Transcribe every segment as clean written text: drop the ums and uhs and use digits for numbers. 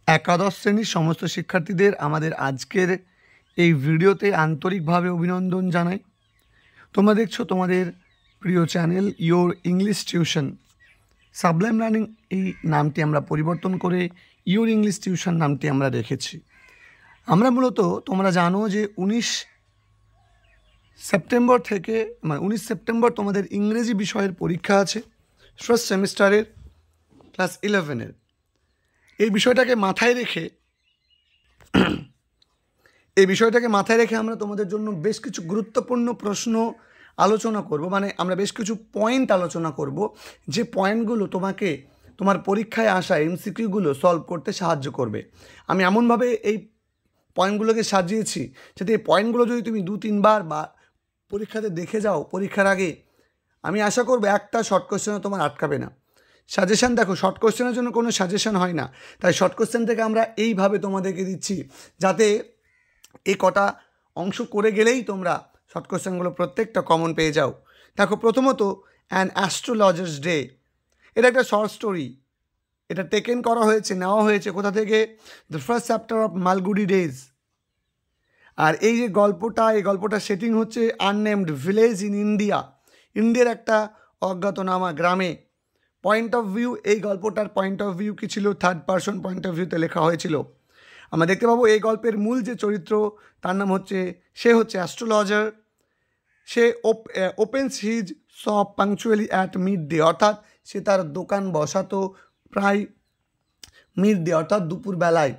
एकादश श्रेणीर समस्त शिक्षार्थीদের আমাদের আজকের এই ভিডিওতে আন্তরিকভাবে অভিনন্দন জানাই। তোমরা দেখছো তোমাদের প্রিয় channel your English tuition. Sublime learning এই নামটি আমরা পরিবর্তন করে ইওর ইংলিশ টিউশন নামটি আমরা রেখেছি। আমরা মূলত তোমরা জানো যে 19 সেপ্টেম্বর থেকে 19 সেপ্টেম্বর তোমাদের ইংরেজি বিষয়ের পরীক্ষা আছে, ফার্স্ট সেমিস্টারের ক্লাস 11-এর। এই বিষয়টাকে মাথায় রেখে আমরা তোমাদের জন্য বেশ কিছু গুরুত্বপূর্ণ প্রশ্ন আলোচনা করব, মানে আমরা বেশ কিছু পয়েন্ট আলোচনা করব, যে পয়েন্টগুলো তোমাকে তোমার পরীক্ষায় আসা এমসিকিউগুলো সলভ করতে সাহায্য করবে। আমি এমনভাবে এই পয়েন্টগুলোকে সাজিয়েছি যাতে এই পয়েন্টগুলো যদি তুমি 2-3 বার বা পরীক্ষাতে দেখে যাও পরীক্ষার আগে, আমি আশা করব একটা শর্ট কোশ্চেনও তোমার আটকাবে না। সাজেশান দেখো, শর্ট কোশ্চেনের জন্য কোনো সাজেশান হয় না, তাই শর্ট কোশ্চেন থেকে আমরা এইভাবে তোমাদেরকে দিচ্ছি যাতে এই কটা অংশ করে গেলেই তোমরা শর্ট কোশ্চেনগুলো প্রত্যেকটা কমন পেয়ে যাও। দেখো, প্রথমত অ্যান অ্যাস্ট্রোলজার্স ডে, এটা একটা শর্ট স্টোরি। এটা নেওয়া হয়েছে কোথা থেকে? The first chapter of Malgudi Days. আর এই যে গল্পটা সেটিং হচ্ছে আননেমড ভিলেজ ইন ইন্ডিয়ার একটা অজ্ঞাতনামা গ্রামে। পয়েন্ট অফ ভিউ, এই গল্পটার পয়েন্ট অফ ভিউ কী ছিল? থার্ড পারসন পয়েন্ট অফ ভিউতে লেখা হয়েছিল। আমরা দেখতে পাবো এই গল্পের মূল যে চরিত্র তার নাম হচ্ছে অ্যাস্ট্রোলজার। সে opens his shop punctually at midday, অর্থাৎ সে তার দোকান বসাতো প্রায় মিড ডে অর্থাৎ দুপুরবেলায়।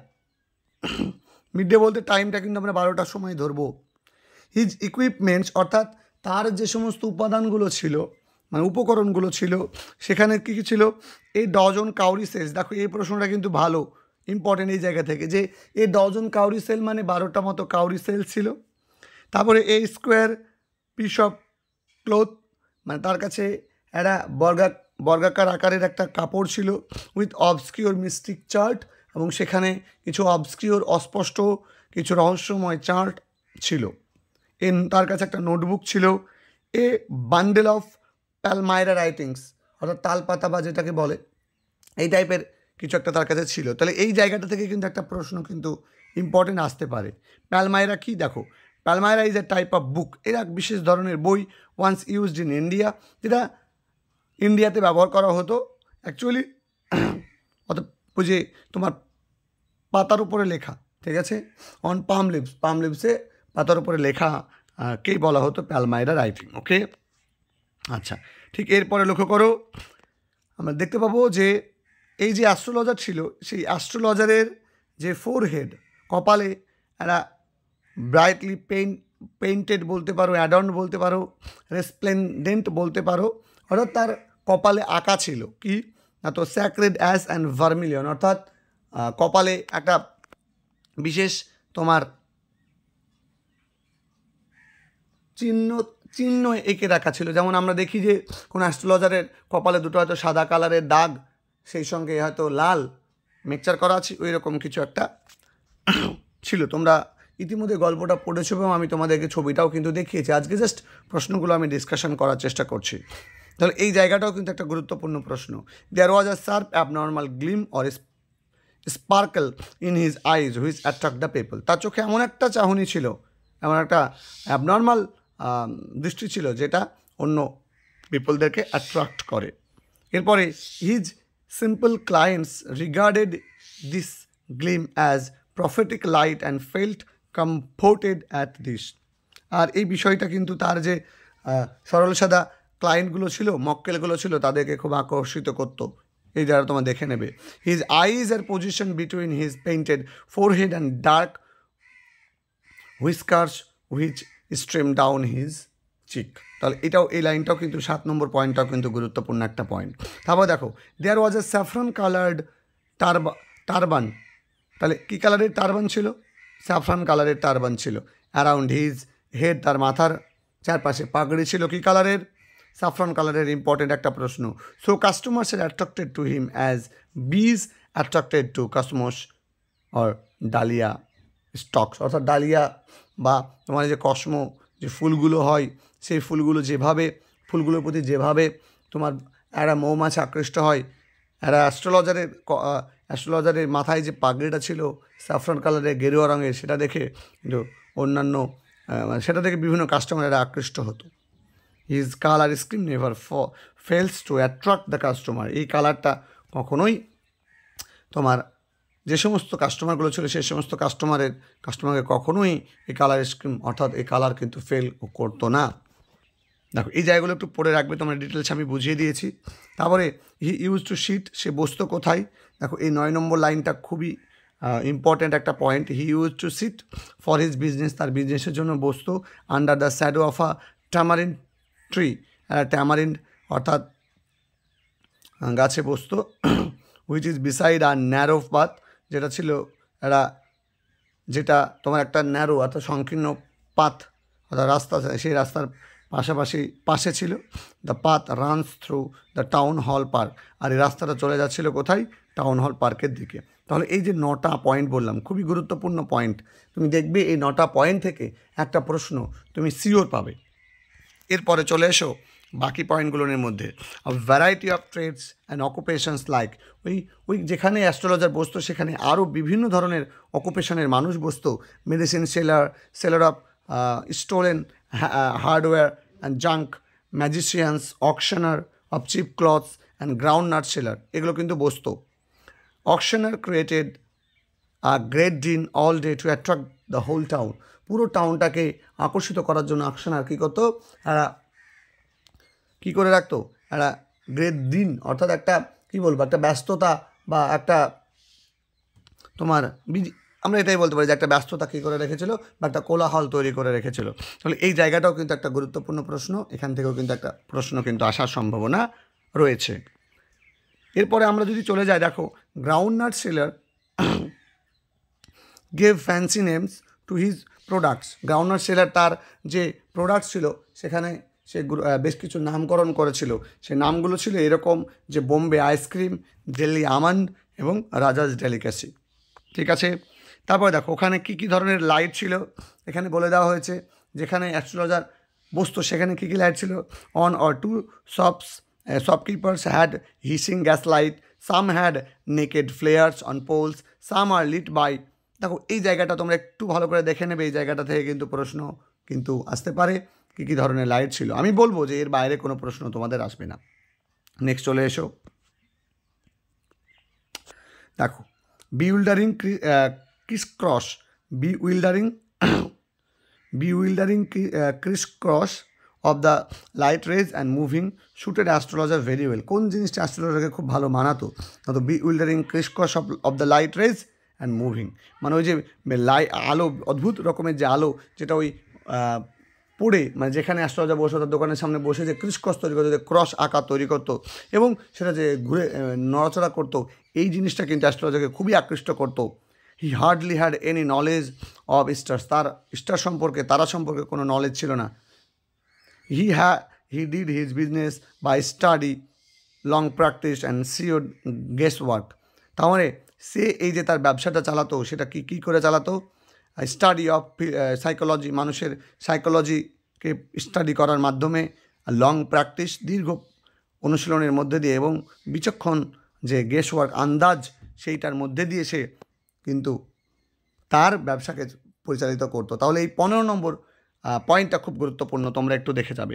মিড ডে বলতে টাইমটা কিন্তু আমরা 12টার সময় ধরবো। হিজ ইকুইপমেন্টস, অর্থাৎ তার যে সমস্ত উপাদানগুলো ছিল, মানে উপকরণগুলো ছিল, সেখানে কী কী ছিল? এই ডজন কাউরি সেলস। দেখো, এই প্রশ্নটা কিন্তু ভালো, ইম্পর্টেন্ট এই জায়গা থেকে, যে এই ডজন কাউরি সেল মানে 12টা মতো কাউরি সেল ছিল। তারপরে এই স্কোয়ার পিস অফ ক্লথ, মানে তার কাছে একটা বর্গাকার আকারের একটা কাপড় ছিল, উইথ অবস্কিওর মিস্টিক চার্ট, এবং সেখানে কিছু অবস্কিওর অস্পষ্ট কিছু রহস্যময় চার্ট ছিল। তার কাছে একটা নোটবুক ছিল। এ বান্ডেল অফ প্যালমাইরা রাইটিংস, অর্থাৎ তালপাতা বা যেটাকে বলে, এই টাইপের কিছু একটা তার কাছে ছিল। তাহলে এই জায়গাটা থেকে কিন্তু একটা প্রশ্ন কিন্তু ইম্পর্টেন্ট আসতে পারে। প্যালমাইরা কি? দেখো, palmyra is a type of book, এরা বিশেষ ধরনের বই, ওয়ান্স ইউজড ইন ইন্ডিয়া, যেটা ইন্ডিয়াতে ব্যবহার করা হতো অ্যাকচুয়ালি। অত বুঝে তোমার পাতার উপরে লেখা, ঠিক আছে, অন পাম লিভসে পাতার উপরে লেখা কেই বলা হতো প্যালমাইরা রাইটিং। ওকে, আচ্ছা, ঠিক এরপরে লক্ষ্য করো, আমরা দেখতে পাবো যে এই যে অ্যাস্ট্রোলজার ছিল, সেই অ্যাস্ট্রোলজারের যে ফোরহেড, কপালে একটা ব্রাইটলি পেইন্টেড বলতে পারো, অ্যাডর্ন বলতে পারো, রেসপ্লেন্ডেন্ট বলতে পারো, অর্থাৎ তার কপালে আঁকা ছিল কি না, তো স্যাক্রেড অ্যাশ অ্যান্ড ভার্মিলিয়ন, অর্থাৎ কপালে একটা বিশেষ তোমার চিহ্ন এঁকে রাখা ছিল। যেমন আমরা দেখি যে কোনো অ্যাস্ট্রোলজারের কপালে দুটো হয়তো সাদা কালারের দাগ, সেই সঙ্গে হয়তো লাল মিক্সচার করা আছে, ওই রকম কিছু একটা ছিল। তোমরা ইতিমধ্যে গল্পটা পড়েছো এবং আমি তোমাদেরকে ছবিটাও কিন্তু দেখিয়েছি। আজকে জাস্ট প্রশ্নগুলো আমি ডিসকাশন করার চেষ্টা করছি। তাহলে এই জায়গাটাও কিন্তু একটা গুরুত্বপূর্ণ প্রশ্ন। There was a sharp abnormal gleam or sparkle in his eyes which attract the people, তার চোখে এমন একটা চাহনি ছিল, এমন একটা অ্যাবনর্মাল দৃষ্টি ছিল যেটা অন্য পিপলদেরকে অ্যাট্রাক্ট করে। এরপরে his simple clients regarded this gleam as prophetic light and felt comforted at this. আর এই বিষয়টা কিন্তু তার যে সরল সাদা ক্লায়েন্টগুলো ছিল, মক্কেলগুলো ছিল, তাদেরকে খুব আকর্ষিত করতো। এই যারা তোমার দেখে নেবে, his eyes are position between his painted forehead and dark whiskers which stream down his cheek. তাহলে এই লাইনটাও কিন্তু 7 নম্বর পয়েন্টটাও কিন্তু গুরুত্বপূর্ণ একটা পয়েন্ট। তারপর দেখো, দেয়ার ওয়াজ এ স্যাফরন কালার্ড টারবান, তাহলে কী কালারের টারবান ছিল? স্যাফরন কালারের টারবান ছিল। অ্যারাউন্ড হিজ হেড, তার মাথার চারপাশে পাগড়ি ছিল কী কালারের? স্যাফরন কালারের। ইম্পর্টেন্ট একটা প্রশ্ন। So customers are attracted to him as bees attracted to cosmos or dahlia stalks, অর্থাৎ ডালিয়া বা তোমার যে কসমো যে ফুলগুলো হয়, সেই ফুলগুলোর প্রতি যেভাবে তোমার একটা মৌমাছি আকৃষ্ট হয়, একটা অ্যাস্ট্রোলজারের মাথায় যে পাগড়িটা ছিল স্যাফরন কালারের গেরুয়া রঙের, সেটা দেখে কিন্তু অন্যান্য সেটা দেখে বিভিন্ন কাস্টমারেরা আকৃষ্ট হতো। His colour scheme never fails to attract the customer. এই কালারটা কখনোই তোমার যে সমস্ত কাস্টমারগুলো ছিল সেই সমস্ত কাস্টমারকে কখনোই এই কালার স্কিম অর্থাৎ এই কালার কিন্তু ফেল করতো না। দেখো এই জায়গাগুলো একটু পড়ে রাখবে, তোমরা ডিটেলস আমি বুঝিয়ে দিয়েছি। তারপরে হি ইউজ টু শিট, সে বসতো কোথায়। দেখো এই 9 নম্বর লাইনটা খুবই ইম্পর্ট্যান্ট একটা point. He used to sit for his business, তার বিজনেসের জন্য বসতো under the shadow of a tamarind tree, tamarind অর্থাৎ গাছে বসতো। Which is beside a narrow path, যেটা ছিল যেটা তোমার একটা ন্যারো অর্থাৎ সংকীর্ণ পাথ অর্থাৎ রাস্তা, সেই রাস্তার পাশে ছিল। The path runs through the town hall park, আর এই রাস্তাটা চলে যাচ্ছিল কোথায়, টাউন হল পার্কের দিকে। তাহলে এই যে 9টা পয়েন্ট বললাম, খুবই গুরুত্বপূর্ণ পয়েন্ট। তুমি দেখবে এই 9টা পয়েন্ট থেকে একটা প্রশ্ন তুমি শিওর পাবে। এরপরে চলে এসো বাকি পয়েন্টগুলোর মধ্যে। Variety of trades and occupations like, ওই যেখানে অ্যাস্ট্রোলজার বসতো সেখানে আরও বিভিন্ন ধরনের অকুপেশনের মানুষ বসতো। Medicine seller of stolen hardware and junk, magicians, auctioneer of cheap clothes and groundnut seller, এগুলো কিন্তু বসতো। Auctioneer created great din all day to attract the whole town, পুরো টাউনটাকে আকর্ষিত করার জন্য অকশনার কী করতো, কী করে রাখতো, একটা গ্রেট দিন অর্থাৎ একটা কী বলবো, একটা ব্যস্ততা বা একটা তোমার আমরা এটাই বলতে পারি যে একটা ব্যস্ততা কী করে রেখেছিল বা একটা কোলাহল তৈরি করে রেখেছিল। তাহলে এই জায়গাটাও কিন্তু একটা গুরুত্বপূর্ণ প্রশ্ন, এখান থেকেও কিন্তু একটা প্রশ্ন কিন্তু আসার সম্ভাবনা রয়েছে। এরপরে আমরা যদি চলে যাই, দেখো ground nut seller gave fancy names to his products. Ground nut seller তার যে প্রোডাক্টস ছিল সেখানে সে বেশ কিছু নামকরণ করেছিল। সে নামগুলো ছিল এরকম যে বোম্বে আইসক্রিম, দিল্লি আমন্ড এবং রাজাজ ডেলিকেসি। ঠিক আছে, তারপরে দেখো ওখানে কী কী ধরনের লাইট ছিল এখানে বলে দেওয়া হয়েছে। যেখানে অ্যাস্ট্রোলজার বসতো সেখানে কী কী লাইট ছিল। One or two shopkeepers had hissing gas light, some had naked flares on poles, some are lit by. দেখো এই জায়গাটা তোমরা একটু ভালো করে দেখে নেবে, এই জায়গাটা থেকে কিন্তু প্রশ্ন কিন্তু আসতে পারে কী কী ধরনের লাইট ছিল। আমি বলবো যে এর বাইরে কোনো প্রশ্ন তোমাদের আসবে না। নেক্সট চলে এসো, দেখো bewildering crisscross of the light rays and moving suited astrologer very well. কোন জিনিসটা অ্যাস্ট্রোলজারকে খুব ভালো মানাতো, তো bewildering crisscross of the light rays and moving, মানে ওই যে আলো, অদ্ভুত রকমের যে আলো যেটা ওই পড়ে, মানে যেখানে অ্যাস্ট্রোলজার বসে তার দোকানের সামনে বসে যে ক্রিস ক্রস তৈরি করতো, যে ক্রস আকার তৈরি করতো এবং সেটা যে ঘুরে নড়াচড়া করতো, এই জিনিসটা কিন্তু অ্যাস্ট্রোলজারকে খুবই আকৃষ্ট করতো। He hardly had any knowledge of stars, তার স্টার সম্পর্কে, তারা সম্পর্কে কোনো নলেজ ছিল না। He did his business by study, long practice and sure guess work. তাহলে সে এই যে তার ব্যবসাটা চালাতো সেটা কী করে চালাতো, স্টাডি অফ সাইকোলজি, মানুষের সাইকোলজিকে স্টাডি করার মাধ্যমে, লং প্র্যাকটিস, দীর্ঘ অনুশীলনের মধ্যে দিয়ে, এবং বিচক্ষণ যে গেস ওয়ার্ক, আন্দাজ, সেইটার মধ্যে দিয়ে সে কিন্তু তার ব্যবসাকে পরিচালিত করতো। তাহলে এই 15 নম্বর পয়েন্টটা খুব গুরুত্বপূর্ণ, তোমরা একটু দেখে যাবে।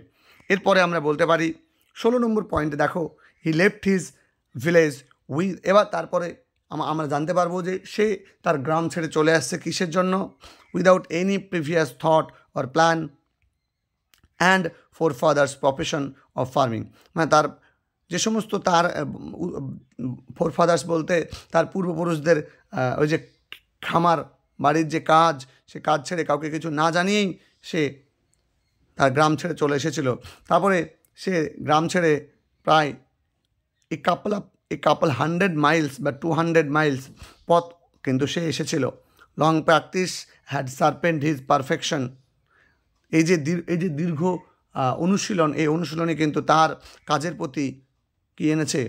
এরপরে আমরা বলতে পারি 16 নম্বর পয়েন্টে দেখো he left his village with, এবার তারপরে আমরা জানতে পারবো যে সে তার গ্রাম ছেড়ে চলে আসছে কিসের জন্য, without any previous thought or plan and four father's profession of farming, মানে তার যে সমস্ত তার ফোর ফাদার্স বলতে তার পূর্বপুরুষদের ওই যে খামার বাড়ির যে কাজ, সে কাজ ছেড়ে কাউকে কিছু না জানিয়েই সে তার গ্রাম ছেড়ে চলে এসেছিল। তারপরে সে গ্রাম ছেড়ে প্রায় এ কাপল 100 মাইলস বা 200 মাইলস পথ কিন্তু সে এসেছিল। Long practice had sharpened his perfection, এই যে দীর্ঘ অনুশীলন, এই অনুশীলনে কিন্তু তার কাজের প্রতি কী এনেছে,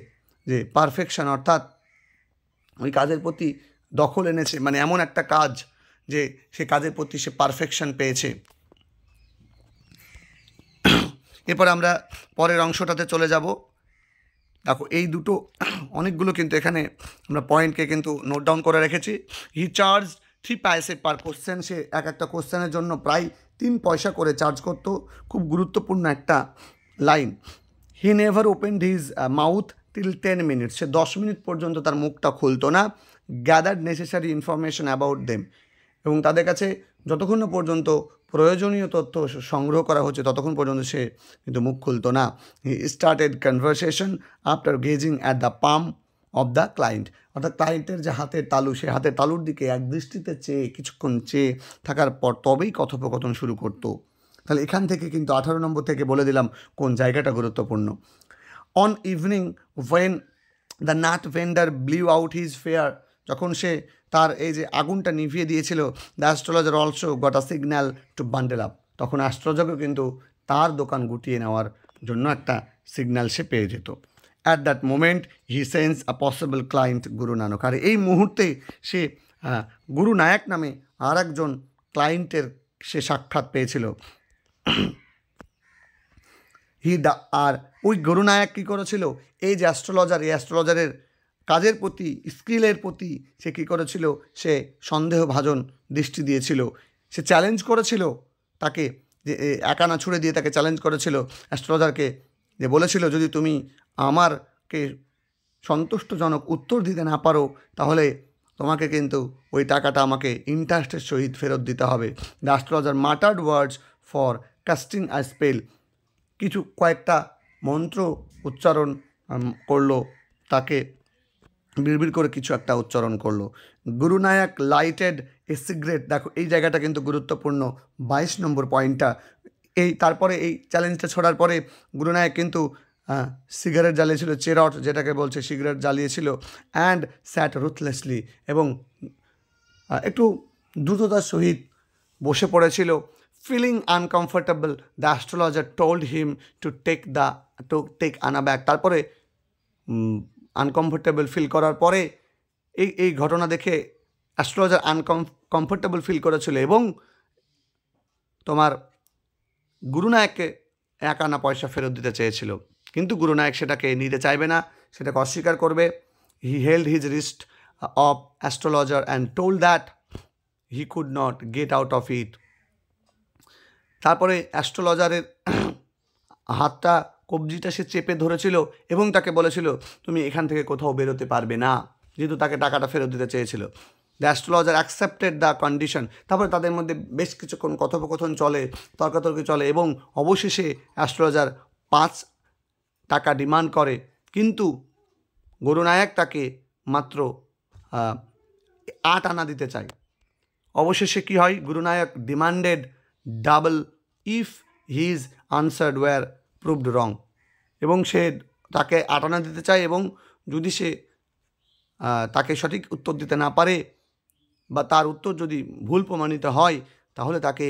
যে পারফেকশন, অর্থাৎ ওই কাজের প্রতি দখল এনেছে, মানে এমন একটা কাজ যে সে কাজের প্রতি সে পারফেকশন পেয়েছে। এরপর আমরা পরের অংশটাতে চলে যাব। দেখো এই দুটো অনেকগুলো কিন্তু এখানে আমরা পয়েন্টকে কিন্তু নোট ডাউন করে রেখেছি। হি চার্জ 3 পয়সে পার কোশ্চেন, সে এক একটা কোশ্চেনের জন্য প্রায় 3 পয়সা করে চার্জ করতো। খুব গুরুত্বপূর্ণ একটা line. He never opened his mouth till 10 minutes, say 10 minute পর্যন্ত তার মুখটা খুলতো না। Gathered necessary information about them, এবং তাদের কাছে যতক্ষণ না পর্যন্ত প্রয়োজনীয় তথ্য সংগ্রহ করা হচ্ছে ততক্ষণ পর্যন্ত সে কিন্তু মুখ খুলতো না। He started conversation after gazing at the palm of the client, অর্থাৎ ক্লায়েন্টের যে হাতের তালু, সে হাতের তালুর দিকে এক দৃষ্টিতে চেয়ে কিছুক্ষণ চেয়ে থাকার পর তবেই কথোপকথন শুরু করতো। তাহলে এখান থেকে কিন্তু 18 নম্বর থেকে বলে দিলাম কোন জায়গাটা গুরুত্বপূর্ণ। On evening when the nut vendor blew out his flare, যখন সে তার এই যে আগুনটা নিভিয়ে দিয়েছিল, the astrologer also got a signal to bundle up, তখন অ্যাস্ট্রোলজারও কিন্তু তার দোকান গুটিয়ে নেওয়ার জন্য একটা সিগন্যাল সে পেয়ে যেত। At that moment he sense a possible client Guru Nanak, আর এই মুহূর্তে সে গুরু নায়ক নামে আর একজন ক্লায়েন্টের সে সাক্ষাৎ পেয়েছিল। আর ওই গুরুনায়ক কী করেছিল, এই যে অ্যাস্ট্রোলজার, এই অ্যাস্ট্রোলজারের কাজের প্রতি, স্কিলের প্রতি সে কী করেছিল, সে সন্দেহভাজন দৃষ্টি দিয়েছিল। সে চ্যালেঞ্জ করেছিল তাকে, যে একা না ছুড়ে দিয়ে তাকে চ্যালেঞ্জ করেছিল অ্যাস্ট্রোলজারকে, যে বলেছিল যদি তুমি আমারকে সন্তুষ্টজনক উত্তর দিতে না পারো তাহলে তোমাকে কিন্তু ওই টাকাটা আমাকে ইন্টারেস্টের সহিত ফেরত দিতে হবে। The astrologer muttered words for casting a spell, কিছু কয়েকটা মন্ত্র উচ্চারণ করলো, তাকে বিড়বিড় করে কিছু একটা উচ্চারণ করলো। গুরুনায়ক লাইটেড এ সিগারেট, দেখো এই জায়গাটা কিন্তু গুরুত্বপূর্ণ, 22 নম্বর পয়েন্টটা। এই তারপরে এই চ্যালেঞ্জটা ছোড়ার পরে গুরুনায়ক কিন্তু সিগারেট জ্বালিয়েছিল, চেরট যেটাকে বলছে, সিগারেট জ্বালিয়েছিল। অ্যান্ড স্যাট রুথলেসলি, এবং একটু দ্রুততার সহিত বসে পড়েছিল। Feeling uncomfortable, the astrologer told him to take আনাব্যাক, তারপরে আনকমফর্টেবল ফিল করার পরে এই ঘটনা দেখে অ্যাস্ট্রোলজার কমফর্টেবল ফিল করেছিল এবং তোমার গুরুনায়ককে 1 আনা পয়সা ফেরত দিতে চেয়েছিল, কিন্তু গুরুনায়ক সেটাকে নিতে চাইবে না, সেটাকে অস্বীকার করবে। He held his wrist of astrologer and told that he could not get out of it, তারপরে অ্যাস্ট্রোলজারের হাতটা, কবজিটা সে চেপে ধরেছিল এবং তাকে বলেছিল তুমি এখান থেকে কোথাও বেরোতে পারবে না, যেহেতু তাকে টাকাটা ফেরত দিতে চেয়েছিল। The astrologer accepted the condition, তারপরে তাদের মধ্যে বেশ কিছুক্ষণ কথোপকথন চলে, তর্কাতর্কি চলে, এবং অবশেষে অ্যাস্ট্রোলজার 5 টাকা ডিমান্ড করে, কিন্তু গুরুনায়ক তাকে মাত্র 8 আনা দিতে চায়। অবশেষে কী হয়, Gurunayak demanded double if his answers were proved wrong, এবং সে তাকে 8 আনা দিতে চায়, এবং যদি সে তাকে সঠিক উত্তর দিতে না পারে বা তার উত্তর যদি ভুল প্রমাণিত হয় তাহলে তাকে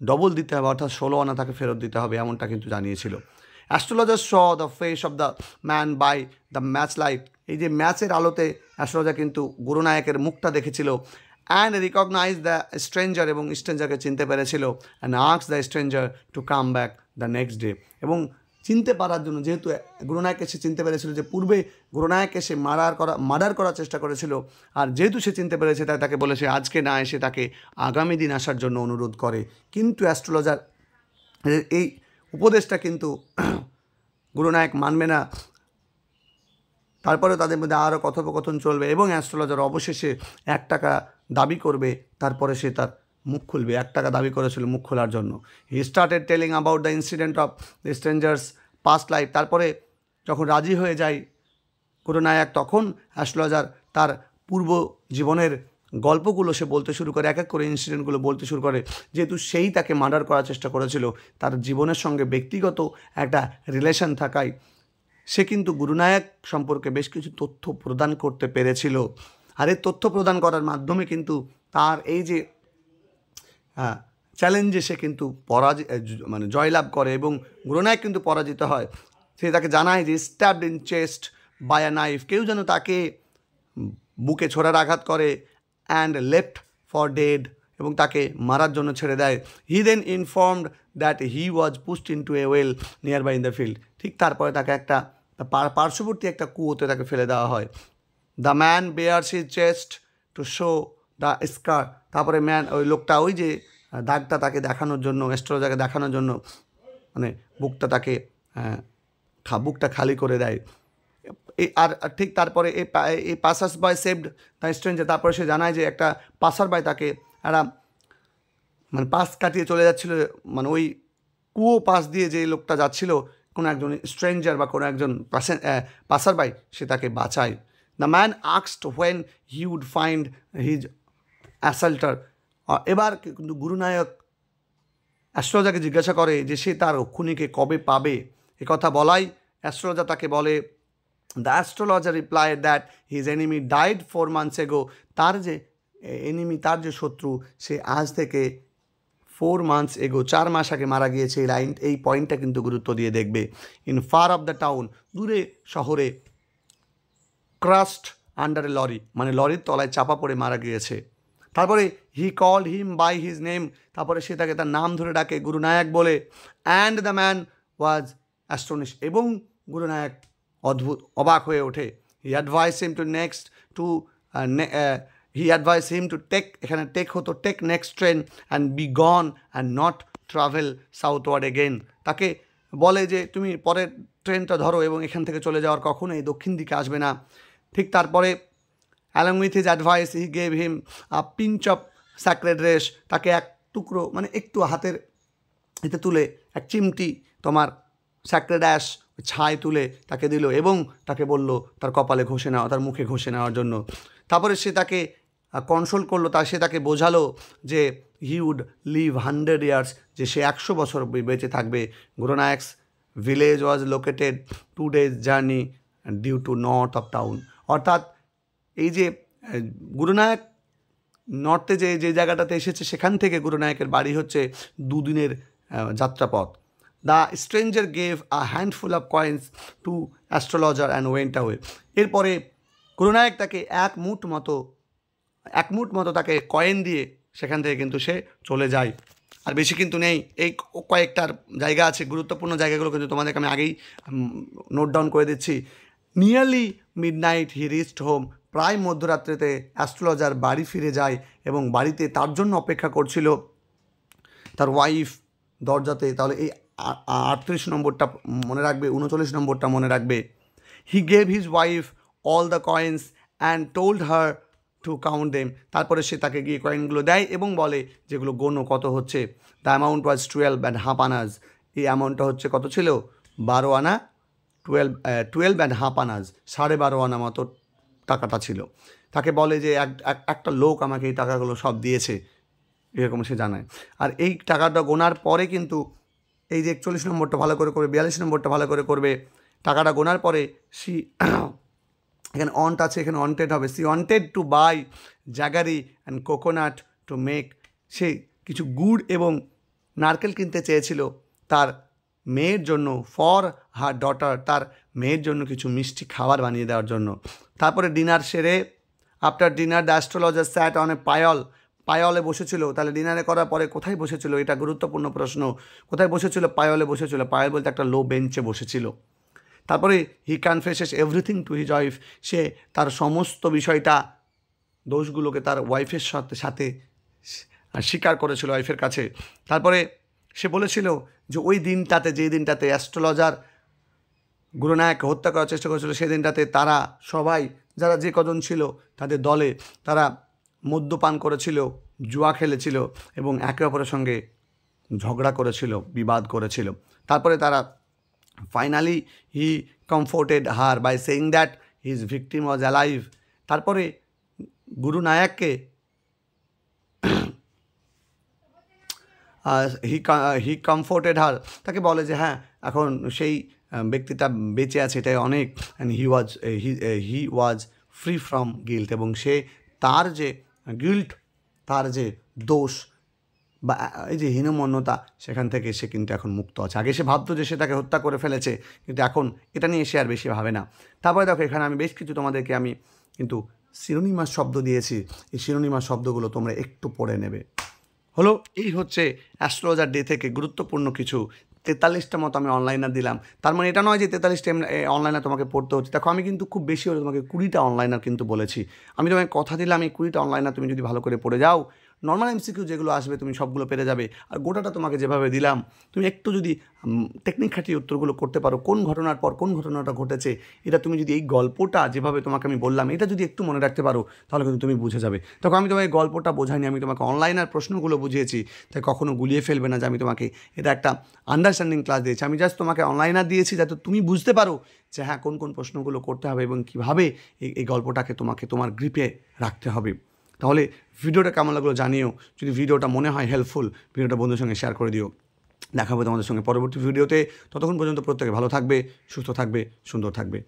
ডবল দিতে হবে, অর্থাৎ 16 আনা তাকে ফেরত দিতে হবে, এমনটা কিন্তু জানিয়েছিল। Astrologer saw the face of the man by the match light, এই যে ম্যাচের আলোতে অ্যাস্ট্রোলজার কিন্তু গুরুনায়কের মুখটা দেখেছিল। অ্যান্ড রিকগনাইজ দ্য স্ট্রেঞ্জার, এবং স্ট্রেঞ্জারকে চিনতে পেরেছিল। And ask the stranger to come back the next day, এবং চিনতে পারার জন্য, যেহেতু গুরুনায়ককে সে চিনতে পেরেছিল যে পূর্বে গুরুনায়ককে সে মার্ডার করার চেষ্টা করেছিল, আর যেহেতু সে চিনতে পেরেছে তাই তাকে বলেছে আজকে না এসে তাকে আগামী দিন আসার জন্য অনুরোধ করে। কিন্তু অ্যাস্ট্রোলজার এই উপদেশটা কিন্তু গুরুনায়ক মানবে না। তারপরে তাদের মধ্যে আরও কথোপকথন চলবে এবং অ্যাস্ট্রোলজার অবশেষে 1 টাকা দাবি করবে, তারপরে সে তার মুখ খুলবে। 1 টাকা দাবি করেছিল মুখ খোলার জন্য। He started telling about the incident of the strangers past life, তারপরে যখন রাজি হয়ে যায় গুরুনায়ক, তখন অ্যাস্ট্রোলজার তার পূর্ব জীবনের গল্পগুলো সে বলতে শুরু করে, এক এক করে ইনসিডেন্টগুলো বলতে শুরু করে। যেহেতু সেই তাকে মার্ডার করার চেষ্টা করেছিল, তার জীবনের সঙ্গে ব্যক্তিগত একটা রিলেশন থাকায় সে কিন্তু গুরুনায়ক সম্পর্কে বেশ কিছু তথ্য প্রদান করতে পেরেছিল। আর এই তথ্য প্রদান করার মাধ্যমে কিন্তু তার এই যে চ্যালেঞ্জে সে কিন্তু জয়লাভ করে এবং গুরুনায়ক কিন্তু পরাজিত হয়। সে তাকে জানায় যে stabbed in chest by a knife, কেউ যেন তাকে বুকে ছোড়ার আঘাত করে, অ্যান্ড লেফট ফর ডেড, এবং তাকে মারার জন্য ছেড়ে দেয়। He then informed that he was pushed into a well nearby in the field, ঠিক তারপরে তাকে একটা পার্শ্ববর্তী একটা কুয়োতে তাকে ফেলে দেওয়া হয়। The man bares his chest to show the scar. তারপরে ওই লোকটা ওই যে দাগটা তাকে দেখানোর জন্য, অ্যাস্ট্রোলজারকে দেখানোর জন্য মানে বুকটা তাকে বুকটা খালি করে দেয়। আর ঠিক তারপরে এই passers boy saved the stranger. তারপরে সে জানায় যে একটা পাসার বাই তাকে একটা মানে পাশ কাটিয়ে চলে যাচ্ছিলো, মানে ওই কুয়ো পাশ দিয়ে যে লোকটা যাচ্ছিল, কোনো একজন স্ট্রেঞ্জার বা কোনো একজন পাসার বাই, সে তাকে বাঁচায়। The man asked when he would find his assaulter. এবার কিন্তু গুরুনায়ক অ্যাস্ট্রোলজারকে জিজ্ঞাসা করে যে সে তার খুনিকে কবে পাবে। একথা বলাই অ্যাস্ট্রোলজার তাকে বলে, the astrologer replied that his enemy died 4 months ago। তার যে এনিমি, তার যে শত্রু, সে আজ থেকে 4 months ago 4 মাস আগে মারা গিয়েছে। এই পয়েন্টটা কিন্তু গুরুত্ব দিয়ে দেখবে। In far of the town, দূরে শহরে, ক্রাস্ট আন্ডার এ লরি, মানে লরির তলায় চাপা পড়ে মারা গিয়েছে। তারপরে he called him by his name, তারপরে সে তাকে তার নাম ধরে ডাকে গুরুনায়ক বলে। And the man was astonish, এবং গুরুনায়ক অবাক হয়ে ওঠে। He advise him to take, এখানে টেক হতো take next train and be gone and not travel southward again. তাকে বলে যে তুমি পরের ট্রেনটা ধরো এবং এখান থেকে চলে যাওয়ার কখনোই দক্ষিণ দিকে আসবে না। ঠিক তারপরে along with his advice he gave him pinch of sacred রেশ, তাকে এক টুকরো মানে একটু হাতের এতে তুলে এক চিমটি তোমার স্যাক্রেড অ্যাশ ছাই তুলে তাকে দিল এবং তাকে বলল তার কপালে ঘষে নেওয়া, তার মুখে ঘষে নেওয়ার জন্য। তারপরে সে তাকে কনসোল করলো, সে তাকে বোঝালো যে হি উড লিভ 100 years, যে সে 100 বছর বেঁচে থাকবে। Gurunayak's village was located 2 days journey due to north of town. অর্থাৎ এই যে গুরুনায়ক নর্থে যে জায়গাটাতে এসেছে, সেখান থেকে গুরুনায়কের বাড়ি হচ্ছে 2 দিনের যাত্রাপথ। The stranger gave a handful of coins to astrologer and went away. এরপরে গুরুনায়ক তাকে এক মুঠ মতো তাকে কয়েন দিয়ে সেখান থেকে কিন্তু সে চলে যায়। আর বেশি কিন্তু নেই, এই কয়েকটার জায়গা আছে, গুরুত্বপূর্ণ জায়গাগুলো কিন্তু তোমাদেরকে আমি আগেই নোট ডাউন করে দিচ্ছি। Nearly midnight he reached home, প্রায় মধ্যরাত্রিতে অ্যাস্ট্রোলজার বাড়ি ফিরে যায় এবং বাড়িতে তার জন্য অপেক্ষা করছিল তার ওয়াইফ দরজাতে। তাহলে এই 38 নম্বরটা মনে রাখবে, 39 নম্বরটা মনে রাখবে। He gave his wife all the coins and told her to count them. তারপরে সে তাকে গিয়ে কয়েনগুলো দেয় এবং বলে যেগুলো গোনো কত হচ্ছে। The amount was 12.5 anas। এই অ্যামাউন্টটা হচ্ছে কত ছিল? 12 আনা, 12.5 anas, 12.5 আনা মতো টাকাটা ছিল। তাকে বলে যে একটা লোক আমাকে এই টাকাগুলো সব দিয়েছে, এরকম সে জানায়। আর এই টাকাটা গোনার পরে কিন্তু এই যে 41 নম্বরটা ভালো করে করবে, 42 নম্বরটা ভালো করে করবে। টাকাটা গোনার পরে এখানে অন্ট আছে, এখানে অন্টেড হবে। She wanted to buy jaggery and coconut to make. সে কিছু গুড় এবং নারকেল কিনতে চেয়েছিল তার মেয়ের জন্য, ফর হার ডটার, তার মেয়ের জন্য কিছু মিষ্টি খাবার বানিয়ে দেওয়ার জন্য। তারপরে ডিনার সেরে, after dinner the astrologer sat on a পায়লে বসেছিল। তাহলে ডিনারে করার পরে কোথায় বসেছিল? এটা গুরুত্বপূর্ণ প্রশ্ন। কোথায় বসেছিল? পায়লে বসেছিল। পায়ল বলতে একটা লো বেঞ্চে বসেছিল। তারপরে হি কনফেসেস এভরিথিং টু হিজ ওয়াইফ। সে তার সমস্ত বিষয়টা, দোষগুলোকে তার ওয়াইফের সাথে স্বীকার করেছিল ওয়াইফের কাছে। তারপরে সে বলেছিল যে ওই দিনটাতে, যে দিনটাতে অ্যাস্ট্রোলজার গুরুনায়ককে হত্যা করার চেষ্টা করেছিল, সেই দিনটাতে তারা সবাই, যারা যে কজন ছিল তাদের দলে, তারা মদ্যপান করেছিল, জুয়া খেলেছিল এবং একে অপরের সঙ্গে ঝগড়া করেছিল, বিবাদ করেছিল। তারপরে তারা finally he comforted her by saying that his victim was alive. তারপরে গুরুনায়ককে হি কমফোর্টেড হার, তাকে বলে যে হ্যাঁ, এখন সেই ব্যক্তিটা বেঁচে আছে, এটাই অনেক। And he was free from guilt, এবং সে তার যে গিল্ট, তার যে দোষ বা এই যে হীনমন্যতা, সেখান থেকে সে কিন্তু এখন মুক্ত আছে। আগে সে ভাবতো যে সে তাকে হত্যা করে ফেলেছে, কিন্তু এখন এটা নিয়ে সে আর বেশি ভাবে না। তারপরে দেখো এখানে আমি বেশ কিছু তোমাদেরকে আমি কিন্তু সিনোনিমাস শব্দ দিয়েছি। এই সিনোনিমাস শব্দগুলো তোমরা একটু পড়ে নেবে। হলো এই হচ্ছে অ্যাস্ট্রোলজার ডে থেকে গুরুত্বপূর্ণ কিছু 43টা মতো আমি অনলাইনার দিলাম। তার মানে এটা নয় যে 43টা অনলাইনার তোমাকে পড়তে হচ্ছে। দেখো আমি কিন্তু খুব বেশি হলে তোমাকে 20টা অনলাইনার কিন্তু বলেছি। আমি তোমাকে কথা দিলাম এই 20টা অনলাইনার তুমি যদি ভালো করে পড়ে যাও, নর্মাল এমসিকিউ যেগুলো আসবে তুমি সবগুলো পেরে যাবে। আর গোটাটা তোমাকে যেভাবে দিলাম তুমি একটু যদি টেকনিক খাটিয়ে উত্তরগুলো করতে পারো, কোন ঘটনার পর কোন ঘটনাটা ঘটেছে, এটা তুমি যদি এই গল্পটা যেভাবে তোমাকে আমি বললাম এটা যদি একটু মনে রাখতে পারো, তাহলে কিন্তু তুমি বুঝে যাবে। দেখো আমি তোমাকে গল্পটা বোঝাইনি, আমি তোমাকে অনলাইনার প্রশ্নগুলো বুঝিয়েছি, তাই কখনো গুলিয়ে ফেলবে না যে আমি তোমাকে এটা একটা আন্ডারস্ট্যান্ডিং ক্লাস দিয়েছি। আমি জাস্ট তোমাকে অনলাইনার দিয়েছি যাতে তুমি বুঝতে পারো যে হ্যাঁ কোন কোন প্রশ্নগুলো করতে হবে এবং কীভাবে এই গল্পটাকে তোমাকে তোমার গ্রিপে রাখতে হবে। তাহলে ভিডিওটা কেমন লাগলো জানিও। যদি ভিডিওটা মনে হয় হেল্পফুল, ভিডিওটা বন্ধুর সঙ্গে শেয়ার করে দিও। দেখা হবে তোমাদের সঙ্গে পরবর্তী ভিডিওতে। ততক্ষণ পর্যন্ত প্রত্যেকে ভালো থাকবে, সুস্থ থাকবে, সুন্দর থাকবে।